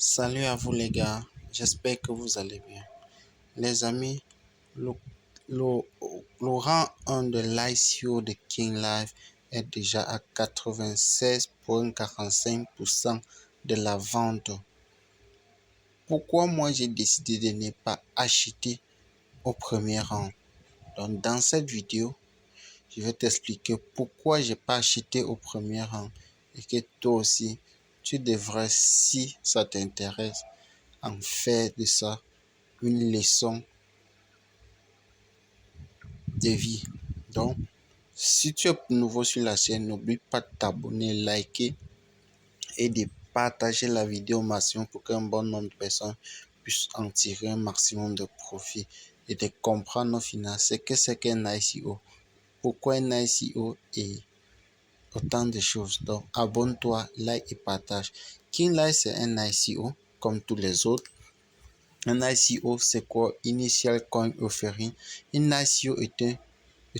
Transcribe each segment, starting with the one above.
Salut à vous les gars, j'espère que vous allez bien. Les amis, le, le, le rang 1 de l'ICO de King Life est déjà à 96,45% de la vente. Pourquoi moi j'ai décidé de ne pas acheter au premier rang? Donc dans cette vidéo, je vais t'expliquer pourquoi j'ai pas acheté au premier rang et que toi aussi, tu devrais, si ça t'intéresse, en faire de ça une leçon de vie. Donc, si tu es nouveau sur la chaîne, n'oublie pas de t'abonner, liker et de partager la vidéo au maximum pour qu'un bon nombre de personnes puissent en tirer un maximum de profit et de comprendre finalement que c'est qu'un ICO, pourquoi un ICO et autant de choses. Donc, abonne-toi, like et partage. King Life, c'est un ICO comme tous les autres. Un ICO, c'est quoi? Initial Coin Offering. Un ICO est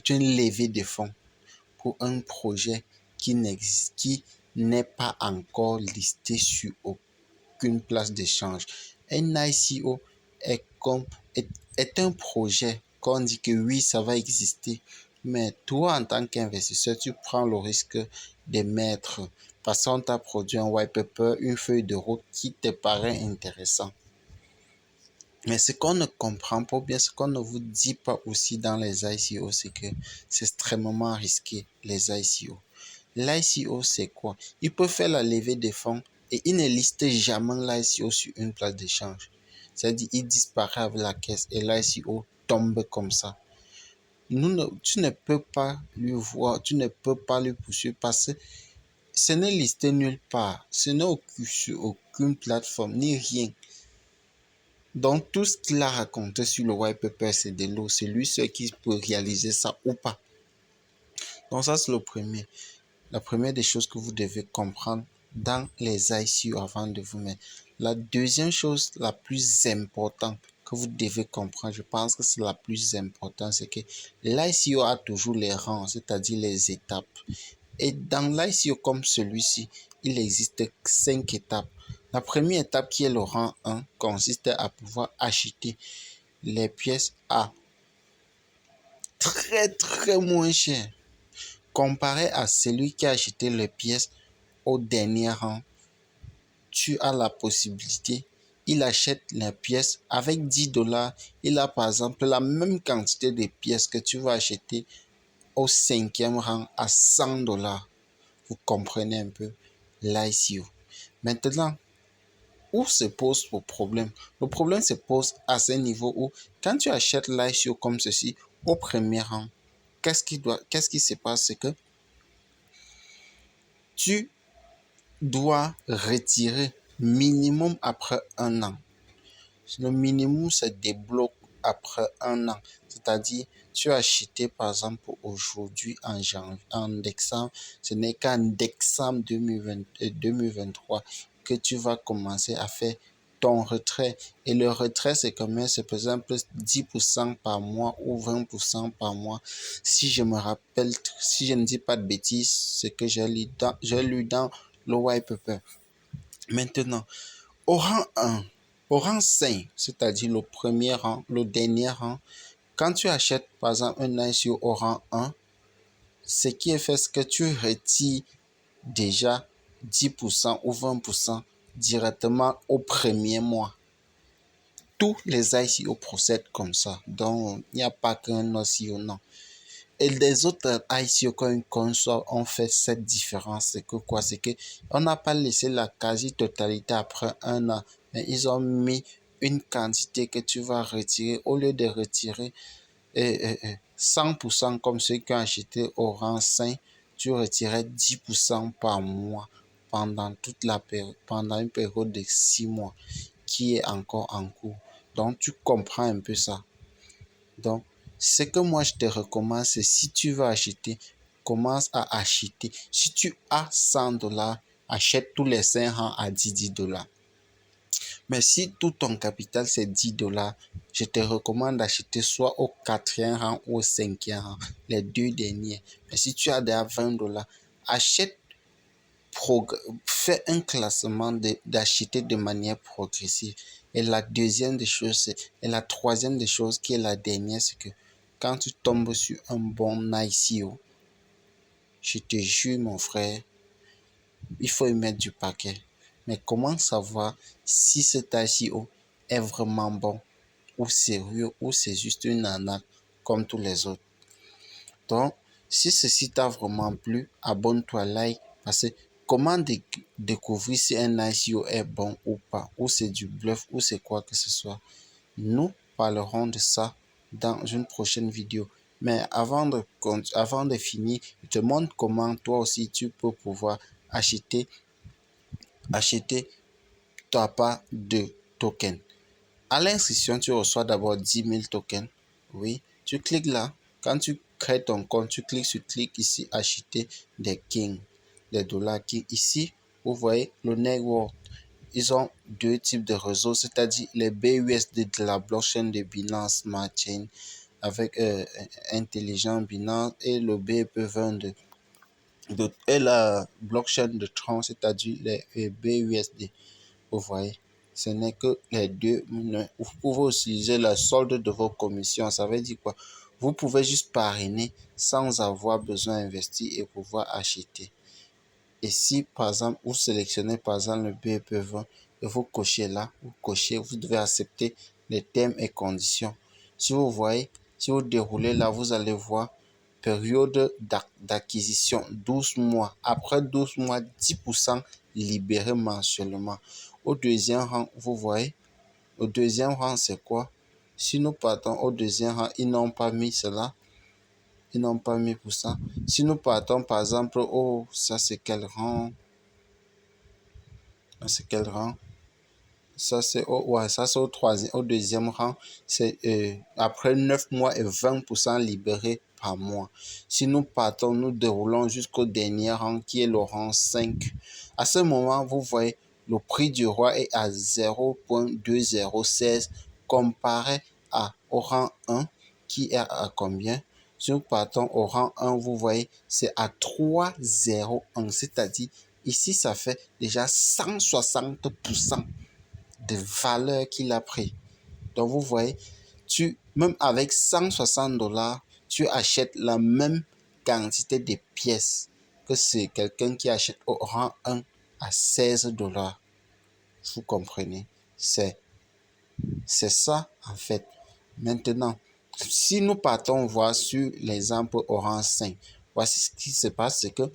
une levée de fonds pour un projet qui n'existe, qui n'est pas encore listé sur aucune place d'échange. Un ICO est comme, est un projet qu'on dit que oui, ça va exister. Mais toi, en tant qu'investisseur, tu prends le risque de mettre, parce qu'on t'a produit un white paper, une feuille de route qui te paraît intéressant. Mais ce qu'on ne comprend pas, ou bien ce qu'on ne vous dit pas aussi dans les ICO, c'est que c'est extrêmement risqué, les ICO. L'ICO, c'est quoi? Il peut faire la levée des fonds et il ne liste jamais l'ICO sur une place d'échange. C'est-à-dire, il disparaît avec la caisse et l'ICO tombe comme ça. Tu ne peux pas lui voir, tu ne peux pas lui poursuivre parce que ce n'est listé nulle part. Ce n'est sur aucune plateforme, ni rien. Donc, tout ce qu'il a raconté sur le white paper, c'est de l'eau. C'est lui seul qui peut réaliser ça ou pas. Donc, ça, c'est le premier. La première des choses que vous devez comprendre dans les ICO avant de vous mettre. La deuxième chose, la plus importante que vous devez comprendre, je pense que c'est la plus importante, c'est que l'ICO a toujours les rangs, c'est-à-dire les étapes. Et dans l'ICO comme celui-ci, il existe 5 étapes. La première étape qui est le rang 1 consiste à pouvoir acheter les pièces à très moins cher. Comparé à celui qui a acheté les pièces au dernier rang, tu as la possibilité, il achète les pièces avec 10 dollars. Il a par exemple la même quantité de pièces que tu vas acheter au cinquième rang à 100 dollars. Vous comprenez un peu l'ICO. Maintenant, où se pose le problème? Le problème se pose à ce niveau où, quand tu achètes l'ICO comme ceci, au premier rang, qu'est-ce qui se passe? C'est que tu dois retirer minimum après un an. Le minimum se débloque après un an. C'est-à-dire, tu as acheté par exemple aujourd'hui en janvier, en décembre, ce n'est qu'en décembre 2023 que tu vas commencer à faire ton retrait. Et le retrait, c'est combien? C'est par exemple 10% par mois ou 20% par mois. Si je me rappelle, si je ne dis pas de bêtises, c'est que j'ai lu dans le white paper. Maintenant, au rang 1, au rang 5, c'est-à-dire le premier rang, le dernier rang, quand tu achètes par exemple un ICO au rang 1, ce qui est fait, c'est que tu retires déjà 10% ou 20% directement au premier mois. Tous les ICO procèdent comme ça. Donc, il n'y a pas qu'un ICO, non. Et les autres ICO, quand une console ont fait cette différence, c'est que quoi? C'est que on n'a pas laissé la quasi-totalité après un an, mais ils ont mis une quantité que tu vas retirer. Au lieu de retirer 100% comme ceux qui ont acheté au rang 5, tu retirais 10% par mois pendant toute la période, pendant une période de 6 mois qui est encore en cours. Donc, tu comprends un peu ça. Donc, ce que moi je te recommande, c'est si tu veux acheter, commence à acheter. Si tu as 100 dollars, achète tous les 5 rangs à 10 dollars. Mais si tout ton capital c'est 10 dollars, je te recommande d'acheter soit au quatrième rang ou au cinquième rang, les deux derniers. Mais si tu as déjà 20 dollars, achète fais un classement d'acheter de manière progressive. Et la troisième des choses qui est la dernière, c'est que quand tu tombes sur un bon ICO, je te jure, mon frère, il faut y mettre du paquet. Mais comment savoir si cet ICO est vraiment bon ou sérieux ou c'est juste une arnaque comme tous les autres? Donc, si ceci t'a vraiment plu, abonne-toi, like, parce que comment découvrir si un ICO est bon ou pas, ou c'est du bluff, ou c'est quoi que ce soit. Nous parlerons de ça dans une prochaine vidéo. Mais avant de finir, je te montre comment toi aussi tu peux pouvoir acheter ta part de tokens. À l'inscription, tu reçois d'abord 10 000 tokens. Oui, tu cliques là. Quand tu crées ton compte, tu cliques sur clic ici, acheter des kings, des dollars king. Ici, vous voyez le network. Ils ont deux types de réseaux, c'est-à-dire les BUSD de la blockchain de Binance Smart Chain avec intelligent Binance et le BEP20 et la blockchain de Tron, c'est-à-dire les BUSD. Vous voyez, ce n'est que les deux. Vous pouvez utiliser la solde de vos commissions. Ça veut dire quoi? Vous pouvez juste parrainer sans avoir besoin d'investir et pouvoir acheter. Et si, par exemple, vous sélectionnez, par exemple, le BEP20 et vous cochez là, vous devez accepter les termes et conditions. Si vous voyez, si vous déroulez là, vous allez voir période d'acquisition 12 mois. Après 12 mois, 10% libéré mensuellement. Au deuxième rang, vous voyez, au deuxième rang, c'est quoi? Si nous partons au deuxième rang, ils n'ont pas mis cela. Ils n'ont pas mis pour ça. Si nous partons, par exemple, ça c'est quel rang? C'est quel rang? Ça c'est ouais, ça c'est au deuxième rang. C'est après 9 mois et 20% libérés par mois. Si nous partons, nous déroulons jusqu'au dernier rang qui est le rang 5. À ce moment, vous voyez, le prix du roi est à 0,2016 comparé au rang 1 qui est à combien? Si nous partons au rang 1, vous voyez, c'est à 3,01. C'est-à-dire, ici, ça fait déjà 160% de valeur qu'il a pris. Donc, vous voyez, même avec 160 dollars, tu achètes la même quantité de pièces que c'est quelqu'un qui achète au rang 1 à 16 dollars. Vous comprenez? C'est ça, en fait. Maintenant, si nous partons voir sur l'exemple au rang 5, voici ce qui se passe, c'est que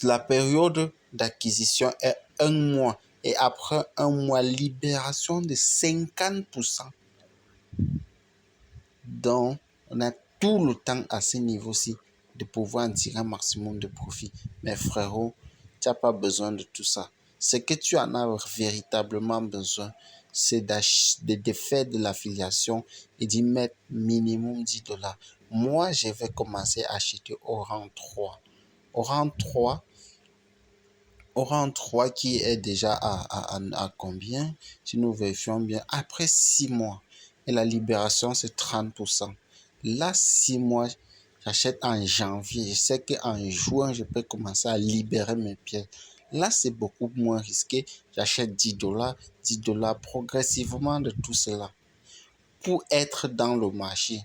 la période d'acquisition est un mois et après un mois, libération de 50%. Donc, on a tout le temps à ce niveau-ci de pouvoir en tirer un maximum de profit. Mais frérot, tu n'as pas besoin de tout ça. Ce que tu en as véritablement besoin, c'est de faire de l'affiliation et d'y mettre minimum 10 dollars. Moi, je vais commencer à acheter au rang 3. Au rang 3, qui est déjà à combien? Si nous vérifions bien, après 6 mois, et la libération, c'est 30%. Là, 6 mois, j'achète en janvier. Je sais qu'en juin, je peux commencer à libérer mes pièces. Là, c'est beaucoup moins risqué. J'achète 10 dollars, 10 dollars progressivement de tout cela. Pour être dans le marché,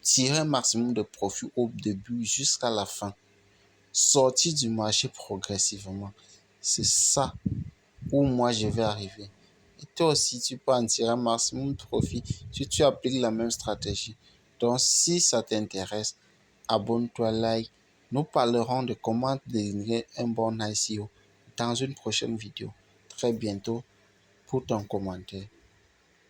tirer un maximum de profit au début jusqu'à la fin. Sortir du marché progressivement. C'est ça où moi je vais arriver. Et toi aussi, tu peux en tirer un maximum de profit si tu appliques la même stratégie. Donc, si ça t'intéresse, abonne-toi, like. Nous parlerons de comment devenir un bon ICO dans une prochaine vidéo. Très bientôt pour ton commentaire.